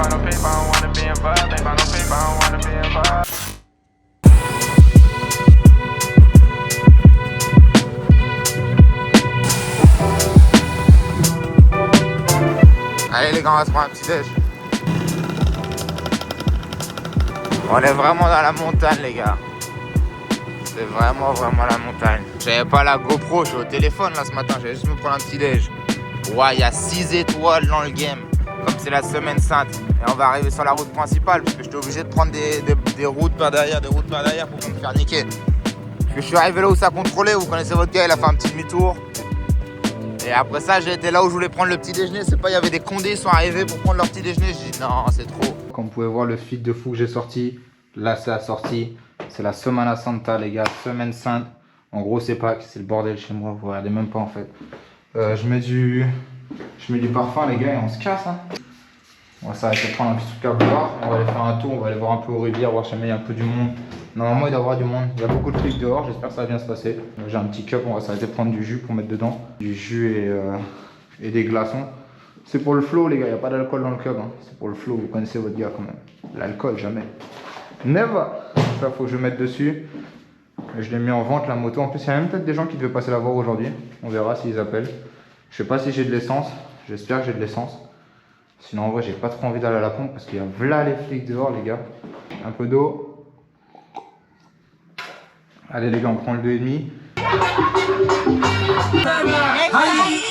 about no paper, I don't wanna be involved. Ain't about no paper, I don't wanna be involved. Allez les gars, on va se prendre un petit déj. On est vraiment dans la montagne les gars. C'est vraiment la montagne. J'avais pas la GoPro, je suis au téléphone là ce matin, j'allais juste me prendre un petit déj. Ouais, il y a 6 étoiles dans le game, comme c'est la semaine sainte. Et on va arriver sur la route principale, parce que j'étais obligé de prendre des routes par derrière, pour pas me faire niquer. Parce que je suis arrivé là où ça contrôlait, vous connaissez votre gars, il a fait un petit demi-tour. Et après ça, j'ai été là où je voulais prendre le petit déjeuner. C'est pas, il y avait des condés, ils sont arrivés pour prendre leur petit déjeuner. J'ai dit non, c'est trop. Comme vous pouvez voir, le feed de fou que j'ai sorti, là c'est la sortie. C'est la Semana Santa, les gars, semaine sainte. En gros, c'est Pâques, c'est le bordel chez moi. Vous regardez même pas en fait. Je mets du parfum, les gars, et on se casse. Hein. On va s'arrêter de prendre un petit truc à boire. On va aller faire un tour, on va aller voir un peu aux rivières, voir si jamais il y a un peu du monde. Normalement, il doit y avoir du monde. Il y a beaucoup de trucs dehors, j'espère que ça va bien se passer. J'ai un petit cup, on va s'arrêter de prendre du jus pour mettre dedans. Du jus et des glaçons. C'est pour le flow, les gars, il n'y a pas d'alcool dans le cup. Hein. C'est pour le flow, vous connaissez votre gars quand même. L'alcool, jamais. Never. Ça, faut que je mette dessus. Je l'ai mis en vente la moto. En plus, il y a même peut-être des gens qui devaient passer la voir aujourd'hui. On verra s'ils appellent. Je sais pas si j'ai de l'essence. J'espère que j'ai de l'essence. Sinon, en vrai, j'ai pas trop envie d'aller à la pompe parce qu'il y a là les flics dehors, les gars. Un peu d'eau. Allez, les gars, on prend le 2,5.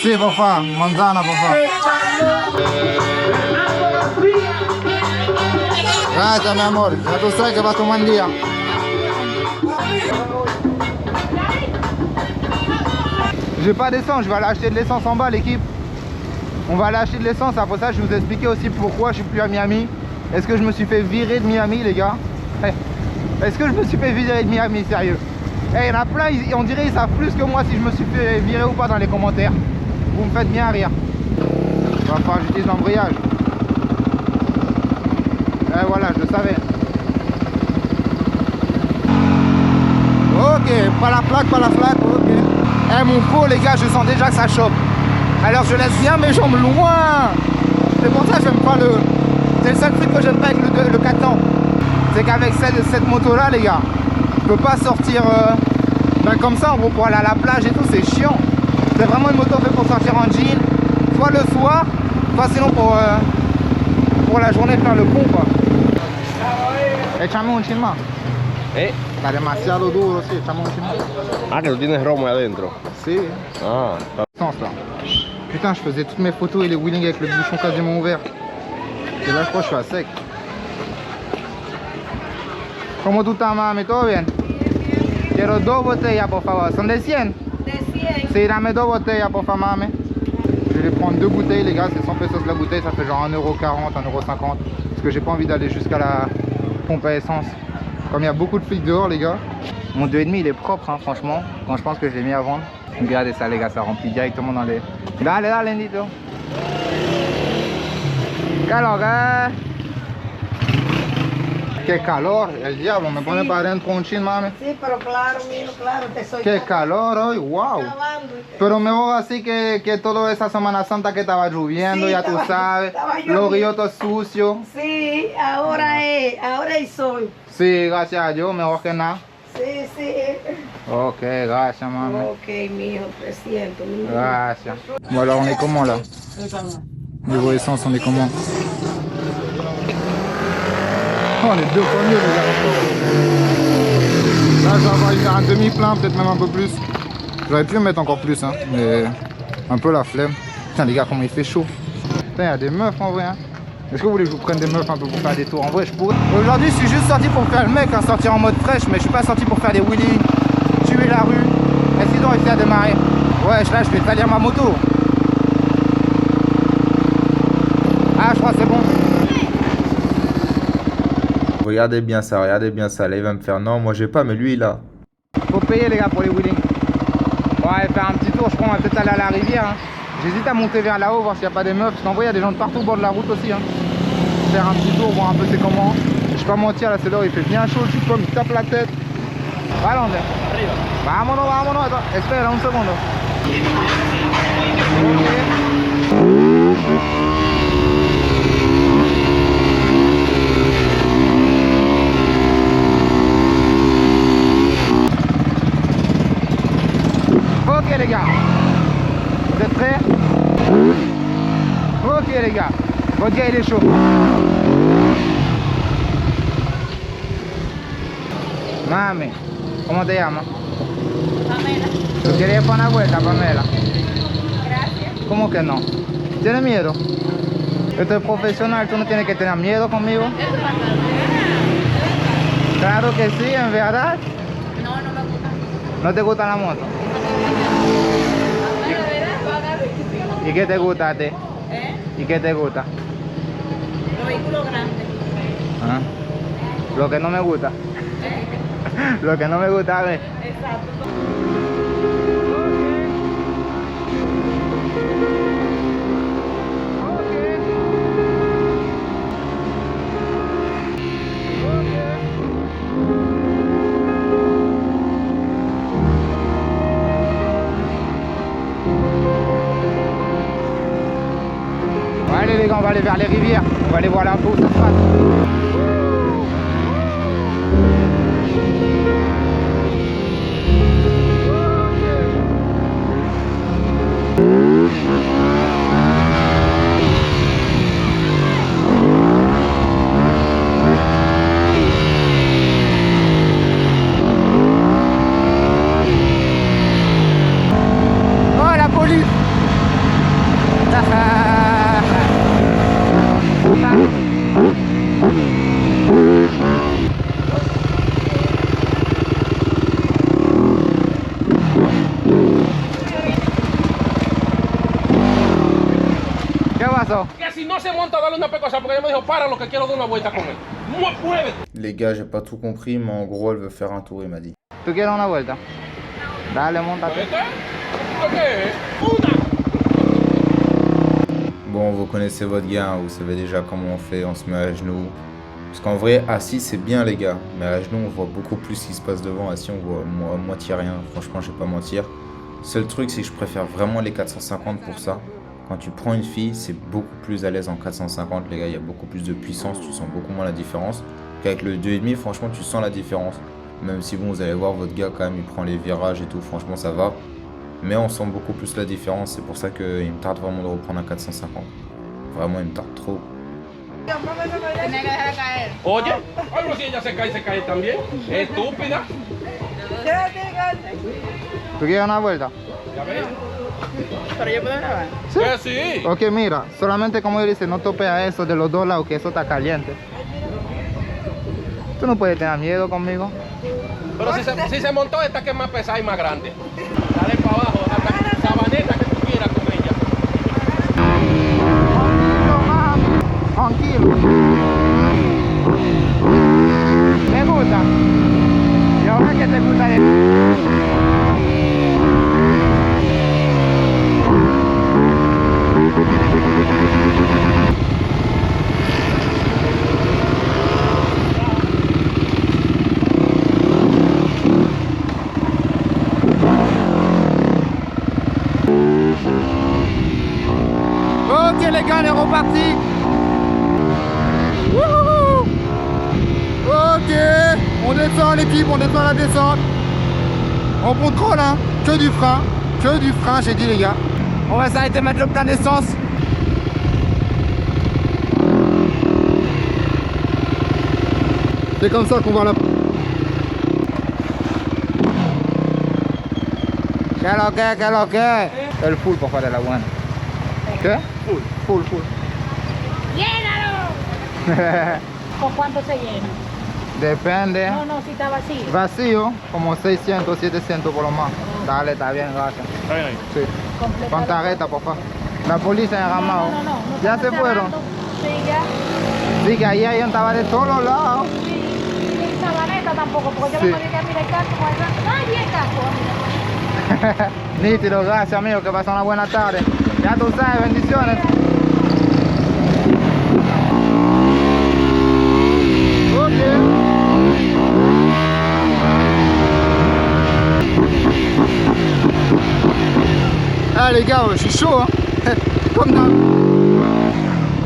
Si, porfa. Manzana, porfa. Gracias, mi amor. Ya tú sabes que vas a tomar un día. J'ai pas d'essence, je vais aller acheter de l'essence en bas, l'équipe. On va aller acheter de l'essence. Après ça, je vais vous expliquer aussi pourquoi je suis plus à Miami. Est-ce que je me suis fait virer de Miami, les gars? Est-ce que je me suis fait virer de Miami, sérieux? Il y en a plein, on dirait ils savent plus que moi si je me suis fait virer ou pas dans les commentaires. Vous me faites bien rire. Il va falloir que j'utilise l'embrayage. Voilà, je le savais. Ok, pas la flaque, ok. Mon pot, les gars, je sens déjà que ça chope. Alors je laisse bien mes jambes loin. C'est pour ça que j'aime pas le... C'est le seul truc que j'aime pas avec le 4 ans. C'est qu'avec cette moto là, les gars, je peux pas sortir comme ça en gros pour aller à la plage et tout, c'est chiant. C'est vraiment une moto faite pour sortir en jean, soit le soir, soit sinon pour la journée faire le con quoi. Échame un chin más. Está demasiado duro, sí, échame un chin más. Ah, que lo tienes romo ahí adentro. Si. Ah, Sens là. Putain, je faisais toutes mes photos et les wheelings avec le bouchon quasiment ouvert. Et là, je crois que je suis à sec. ¿Cómo tú estás, mami? ¿Todo bien? Quiero 2 botellas, por favor. ¿Son de 100? De 100. Sí, dame 2 botellas, por favor, mami. Je vais prendre 2 bouteilles, les gars. C'est 100 pesos la bouteille. Ça fait genre 1,40 €, 1,50 €. Parce que j'ai pas envie d'aller jusqu'à la pompe à essence. Comme il y a beaucoup de flics dehors, les gars. Mon 2,5 il est propre, hein, franchement. Quand je pense que je l'ai mis à vendre. Regardez ça, les gars. Ça remplit directement dans les... Dale, dale, Lendito. Calor, Qué calor, el diablo, me pone para adentro un chin, mami. Sí, pero claro, mijo, claro, te soy Qué calor hoy, wow. Pero mejor así que toda esa Semana Santa que estaba lloviendo, sí, ya tú sabes. Los ríos todos sucios. Sí, ahora es sol. Sí, gracias a Dios, mejor que nada. Sí, sí. Ok, gracias, mami. Ok, mijo, 300. Mijo. Gracias. Bon, alors on est comment là? Niveau essence, on est comment? Oh, on est 2 fois mieux, les gars. Là, je vais avoir faire un demi-plein, peut-être même un peu plus. J'aurais pu mettre encore plus, hein, mais un peu la flemme. Putain, les gars, comment il fait chaud. Putain, il y a des meufs en vrai. Hein. Est-ce que vous voulez que je vous prenne des meufs un peu pour faire des tours? En vrai, je pourrais. Aujourd'hui, je suis juste sorti pour faire le mec, hein, sortir en mode fraîche, mais je suis pas sorti pour faire des wheelies, tuer la rue. Est-ce qu'ils ont réussi à démarrer? Ouais, là, je vais salir ma moto. Ah, je crois que c'est bon. Regardez bien ça, regardez bien ça. Là, il va me faire non, moi j'ai pas, mais lui il a. Faut payer les gars pour les wheelings. On va aller faire un petit tour, je crois qu'on va peut-être aller à la rivière. Hein. J'hésite à monter vers là-haut, voir s'il n'y a pas des meufs. Parce qu'en vrai, il y a des gens de partout au bord de la route aussi. Hein. Faire un petit tour, voir un peu c'est comment. Je vais pas mentir, là c'est l'heure, il fait bien chaud, le type comme il tape la tête. Allons, vámonos, vámonos. Attends, espera un segundo. Ok. Ok les gars, votre gars il est chaud. Mami, ¿cómo te llamas? Pamela. ¿Tú quieres ir para una vuelta, Pamela? Gracias. ¿Cómo que no? ¿Tienes miedo? Esto es profesional, tú no tienes que tener miedo conmigo. Claro que sí, en verdad. No, no me gusta. ¿No te gusta la moto? ¿Y qué te gusta a ti? ¿Y qué te gusta? Los vehículos grandes. Ah. Lo que no me gusta. Lo que no me gusta, a ver. Exacto. Allez les gars, on va aller vers les rivières. On va aller voir là où ça se passe. Oh la police. ¿Qué pasó? Que si no se monta, dale una pecosa porque ella me dijo, para lo que quiero dar una vuelta con él. Muévete. Les gars, j'ai pas tout compris, mais en gros, elle veut faire un tour, il m'a dit. ¿Tú quieres una vuelta? Dale, montate. ¿Esto qué es? ¡Una! Bon, vous connaissez votre gars, hein, vous savez déjà comment on fait, on se met à genoux. Parce qu'en vrai, assis c'est bien les gars, mais à genoux on voit beaucoup plus ce qui se passe devant, assis on voit moitié rien, franchement je vais pas mentir. Seul truc c'est que je préfère vraiment les 450 pour ça. Quand tu prends une fille, c'est beaucoup plus à l'aise en 450 les gars, il y a beaucoup plus de puissance, tu sens beaucoup moins la différence. Qu'avec le 2,5 franchement tu sens la différence. Même si bon vous allez voir votre gars quand même il prend les virages et tout, franchement ça va. Mais on sent beaucoup plus la différence, c'est pour ça qu'il me tarde vraiment de reprendre un 450. Vraiment il me tarde trop. Tenía que dejar caer. Oye, algo si ella se cae también. Estúpida. ¿Tú quieres una vuelta? Ya ves. Pero yo puedo grabar. Sí. Que sí. Ok, mira, solamente como yo dice, no tope a eso de los dos lados, que eso está caliente. Tú no puedes tener miedo conmigo. Pero si se montó esta que es más pesada y más grande. Dale para abajo, hasta sabaneta que tú quieras con ella. Tranquilo, mami. Tranquilo. ¿Te gusta? ¿Y ahora qué te gusta de... Ok les gars, on est reparti. Wouhou. Ok, on descend l'équipe, on descend la descente. On contrôle hein, que du frein, j'ai dit les gars. On va s'arrêter mettre le plein d'essence. C'est comme ça qu'on va la... ¿Qué lo que? El full por favor de la buena. ¿Qué? Full. ¡Llénalo! ¿Con cuánto se llena? Depende. No, si está vacío. Vacío, como 600, 700 por lo más. Dale, está bien, gracias. Está bien ahí. Sí. Completado. Con tarjeta, por favor. La policía en Ramao. No ¿Ya estamos se fueron? cerrando. Sí, ya. Sí, que ahí estaba de todos los lados. Y sabaneta tampoco, porque Sí. yo me podía mirar el casco con el casco. ¡Ay, el casco! Nítido, gracias amigo, que pasen una buena tarde. Ya tú sabes, bendiciones. Ah les gars, je suis chaud hein. Comme d'hab.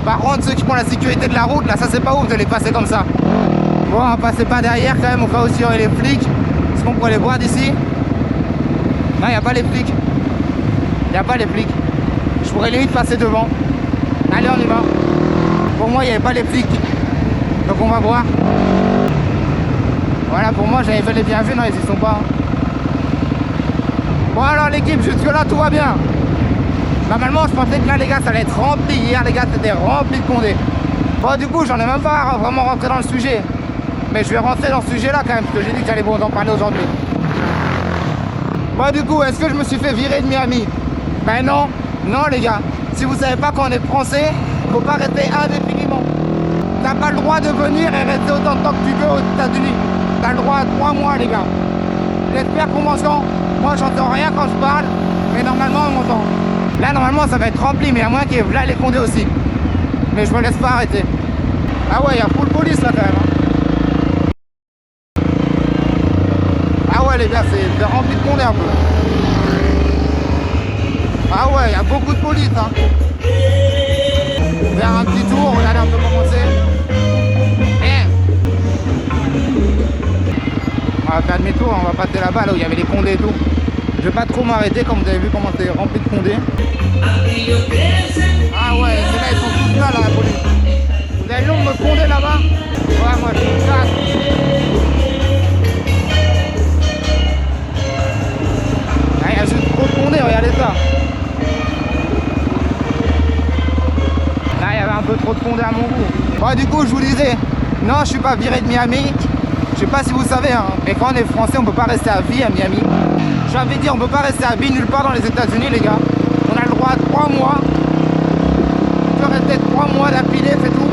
Par contre ceux qui prennent la sécurité de la route là, ça c'est pas ouf de les passer comme ça. Bon, on va passer pas derrière quand même, au cas où il y aurait les flics. Est-ce qu'on pourrait les voir d'ici? Non, il n'y a pas les flics. Il n'y a pas les flics. Je pourrais limite passer devant. Allez, on y va. Pour moi, il n'y avait pas les flics. Donc on va voir. Voilà, pour moi, j'avais fait les bienvenus. Non, ils y sont pas. Bon, alors l'équipe, jusque-là, tout va bien. Normalement, je pensais que là, les gars, ça allait être rempli. Hier, les gars, c'était rempli de condés. Bon, du coup, j'en ai même pas vraiment rentré dans le sujet. Mais je vais rentrer dans ce sujet-là quand même, parce que j'ai dit que j'allais vous en parler aujourd'hui. Bon, du coup, est-ce que je me suis fait virer de Miami? Ben non, non les gars. Si vous savez pas qu'on est français, faut pas rester indéfiniment. T'as pas le droit de venir et rester autant de temps que tu veux aux États-Unis. T'as le droit à 3 mois, les gars. J'espère qu'on m'entend. Moi, j'entends rien quand je parle, mais normalement, on m'entend. Là, normalement, ça va être rempli, mais à moins qu'il y ait là les condés aussi. Mais je me laisse pas arrêter. Ah ouais, il y a full police là quand même. Ah ouais, les gars, c'est rempli de condés un peu. Ah ouais, il y a beaucoup de police. Hein. Faire un petit tour, regardez un peu comment c'est. On va faire demi-tour, on va passer là-bas, là où il y avait les condés et tout. Je vais pas trop m'arrêter, comme vous avez vu comment c'est rempli de condés. Ah ouais, c'est là, ils sont tous là, la police. Vous avez le nombre de condés là-bas? Ouais, moi je suis 4. Ah, il y a juste trop de condés, regardez ça. Là, il y avait un peu trop de condés à mon goût. Bon, du coup, je vous disais, non, je suis pas viré de Miami. Je sais pas si vous savez, hein, mais quand on est français, on peut pas rester à vie à Miami. J'ai envie de dire, on peut pas rester à vie nulle part dans les États-Unis, les gars. On a le droit à 3 mois. Tu peux rester 3 mois d'affilée, c'est tout.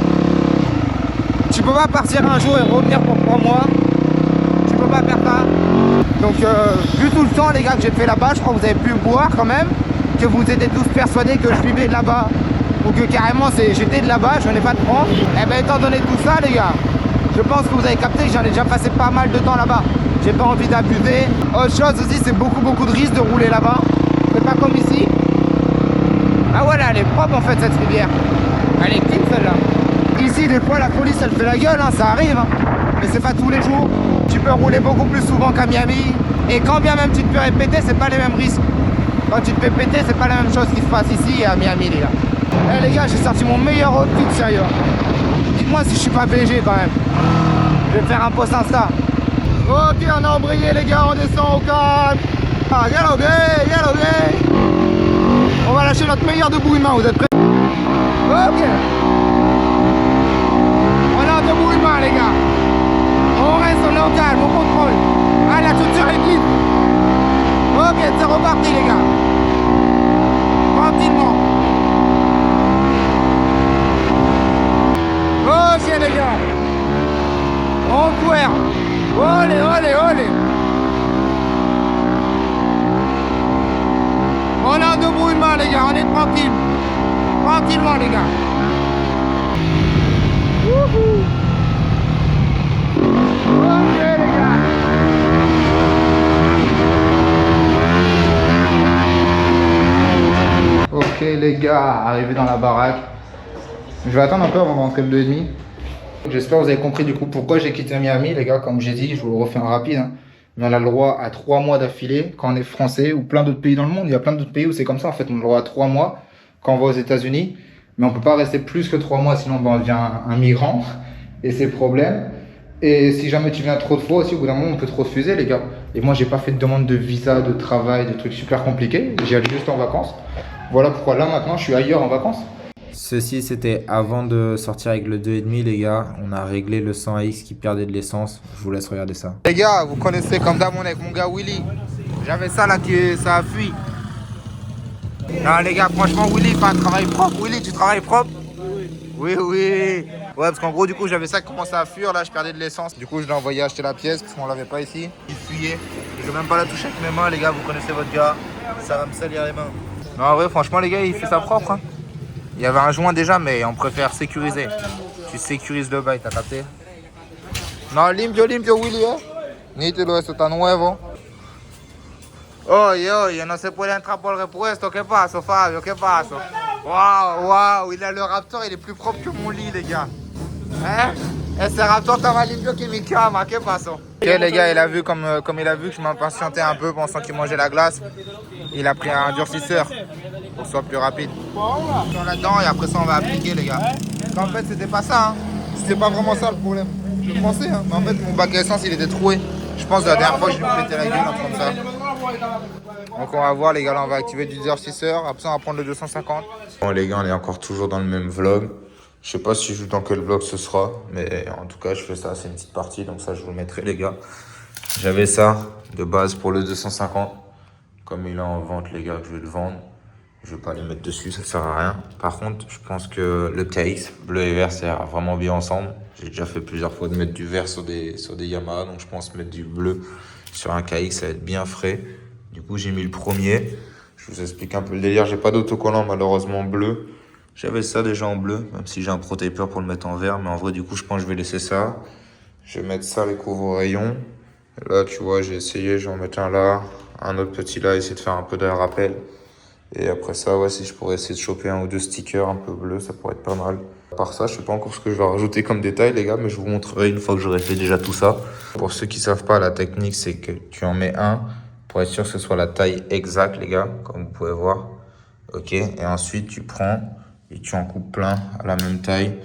Tu peux pas partir un jour et revenir pour 3 mois. Tu peux pas faire ça. Donc, vu tout le temps, les gars, que j'ai fait là-bas, je crois que vous avez pu voir quand même que vous étiez tous persuadés que je vivais de là-bas. Ou que carrément, j'étais de là-bas, je venais pas de France. Eh ben, étant donné tout ça, les gars, je pense que vous avez capté que j'en ai déjà passé pas mal de temps là-bas. J'ai pas envie d'abuser. Autre chose aussi, c'est beaucoup de risques de rouler là-bas. C'est pas comme ici. Ah voilà, elle est propre en fait cette rivière. Elle est clean celle-là. Ici, des fois, la police, elle fait la gueule, hein, ça arrive. Hein. Mais c'est pas tous les jours. Tu peux rouler beaucoup plus souvent qu'à Miami. Et quand bien même tu te fais péter, c'est pas les mêmes risques. Quand tu te fais péter, c'est pas la même chose qui se passe ici et à Miami, les gars. Eh les gars, j'ai sorti mon meilleur outfit, sérieux. Dites-moi si je suis pas BG quand même. Je vais faire un post Insta. Ok, on a embrayé les gars, on descend au calme. Ah, yellow gay. On va lâcher notre meilleur debout humain, vous êtes prêts? Ok. On est en debout humain les gars. On reste, on est au calme, on contrôle. Ah, la structure est vide. Ok, c'est reparti les gars. Tranquillement. Ok les gars. On court. Olé. On est en debout humain les gars, on est tranquille. Tranquillement les gars. Wouhou. Ok les gars. Ok les gars, arrivé dans la baraque. Je vais attendre un peu avant de rentrer le 2,5. J'espère que vous avez compris du coup pourquoi j'ai quitté Miami les gars. Comme j'ai dit, je vous le refais en rapide, hein. Mais on a le droit à 3 mois d'affilée quand on est français ou plein d'autres pays dans le monde. Il y a plein d'autres pays où c'est comme ça en fait. On a le droit à 3 mois quand on va aux États-Unis. Mais on peut pas rester plus que 3 mois sinon on devient un migrant. Et c'est le problème. Et si jamais tu viens trop de fois aussi, au bout d'un moment on peut te refuser les gars. Et moi j'ai pas fait de demande de visa, de travail, de trucs super compliqués. J'y allais juste en vacances. Voilà pourquoi là maintenant je suis ailleurs en vacances. Ceci, c'était avant de sortir avec le 2,5 les gars. On a réglé le 100AX qui perdait de l'essence. Je vous laisse regarder ça. Les gars, vous connaissez comme d'hab, on est avec mon gars Willy. J'avais ça là, ça a fui. Non les gars, franchement Willy fait un travail propre. Willy, tu travailles propre? Oui. Ouais, parce qu'en gros du coup j'avais ça qui commençait à fuir. Là je perdais de l'essence. Du coup je l'ai envoyé acheter la pièce parce qu'on l'avait pas ici. Il fuyait. Je vais même pas la toucher avec mes mains les gars. Vous connaissez votre gars. Ça va me salir les mains. Non en vrai franchement les gars, il fait ça propre hein. Il y avait un joint déjà, mais on préfère sécuriser. Tu sécurises le bail, t'as capté? No, limpio, Willy, eh. Nítido, esto está nuevo. Oye, no se puede entrar por el repuesto. ¿Qué pasó, Fabio? ¿Qué pasó? Waouh, il a le Raptor, il est plus propre que mon lit, les gars. Hein? Et ce Raptor estaba limpio que mi cama. ¿Qué pasó? Ok, les gars, il a vu comme il a vu que je m'impatientais un peu pensant qu'il mangeait la glace. Il a pris un durcisseur. pour que ce soit plus rapide. On est là-dedans et après ça on va appliquer les gars. En fait c'était pas ça, hein. C'était pas vraiment ça le problème. Je pensais, hein. Mais en fait mon bac à essence il était troué. Je pense que la dernière fois je lui pétais la gueule, un truc comme ça. Donc on va voir les gars, là on va activer du 10h-6h, après ça on va prendre le 250. Bon les gars, on est encore toujours dans le même vlog. Je sais pas si je joue dans quel vlog ce sera, mais en tout cas je fais ça, c'est une petite partie, donc ça je vous le mettrai les gars. J'avais ça de base pour le 250. Comme il est en vente les gars, je vais le vendre. Je vais pas les mettre dessus, ça sert à rien. Par contre, je pense que le KX bleu et vert ça ira vraiment bien ensemble. J'ai déjà fait plusieurs fois de mettre du vert sur des Yamaha, donc je pense mettre du bleu sur un KX, ça va être bien frais. Du coup, j'ai mis le premier. Je vous explique un peu le délire. J'ai pas d'autocollant malheureusement bleu. J'avais ça déjà en bleu, même si j'ai un pro-taper pour le mettre en vert. Mais en vrai, du coup, je pense que je vais laisser ça. Je vais mettre ça, les couvre-rayons. Là, tu vois, j'ai essayé, je vais en mettre un là, un autre petit là, essayer de faire un peu de rappel. Et après ça, ouais, si je pourrais essayer de choper un ou deux stickers un peu bleus, ça pourrait être pas mal. À part ça, je sais pas encore ce que je vais rajouter comme détail, les gars, mais je vous montrerai une fois que j'aurai fait déjà tout ça. Pour ceux qui savent pas, la technique, c'est que tu en mets un pour être sûr que ce soit la taille exacte, les gars, comme vous pouvez voir. Ok, et ensuite, tu prends et tu en coupes plein à la même taille.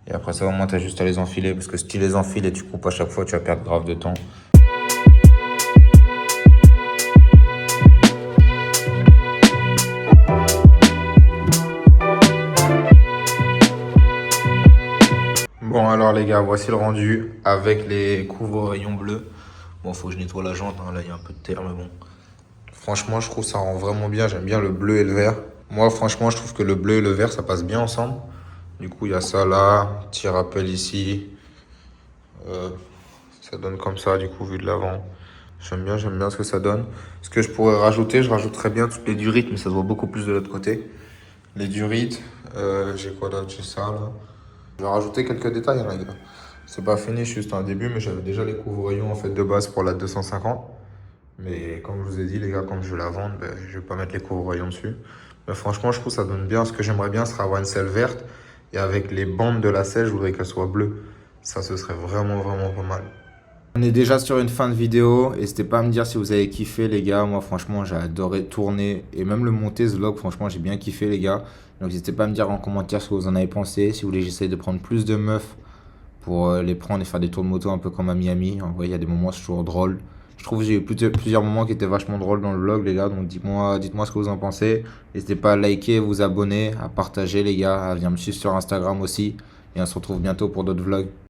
Et après ça, au moins, tu as juste à les enfiler, parce que si tu les enfiles et tu coupes à chaque fois, tu vas perdre grave de temps. Bon alors les gars, voici le rendu avec les couvre-rayons bleus. Bon, faut que je nettoie la jante, hein. Là il y a un peu de terre, mais bon. Franchement, je trouve ça rend vraiment bien. J'aime bien le bleu et le vert. Moi, franchement, je trouve que le bleu et le vert, ça passe bien ensemble. Du coup, il y a ça là, petit rappel ici. Ça donne comme ça, du coup, vu de l'avant. J'aime bien ce que ça donne. Ce que je pourrais rajouter, je rajouterais bien toutes les durites, mais ça se voit beaucoup plus de l'autre côté. Les durites, j'ai quoi d'autre? J'ai ça là. Je vais rajouter quelques détails, hein, les gars. C'est pas fini, juste un début, mais j'avais déjà les couvre-rayons en fait de base pour la 250. Mais comme je vous ai dit, les gars, comme je vais la vendre, ben, je vais pas mettre les couvre-rayons dessus. Mais franchement, je trouve que ça donne bien. Ce que j'aimerais bien, c'est avoir une selle verte. Et avec les bandes de la selle, je voudrais qu'elle soit bleue. Ça, ce serait vraiment pas mal. On est déjà sur une fin de vidéo. N'hésitez pas à me dire si vous avez kiffé, les gars. Moi, franchement, j'ai adoré tourner et même le monter, ce vlog. Franchement, j'ai bien kiffé, les gars. Donc, n'hésitez pas à me dire en commentaire ce que vous en avez pensé. Si vous voulez que j'essaye de prendre plus de meufs pour les prendre et faire des tours de moto un peu comme à Miami. En vrai, il y a des moments, c'est toujours drôle. Je trouve que j'ai eu plusieurs moments qui étaient vachement drôles dans le vlog, les gars. Donc, dites-moi ce que vous en pensez. N'hésitez pas à liker, vous abonner, à partager, les gars. À venir me suivre sur Instagram aussi. Et on se retrouve bientôt pour d'autres vlogs.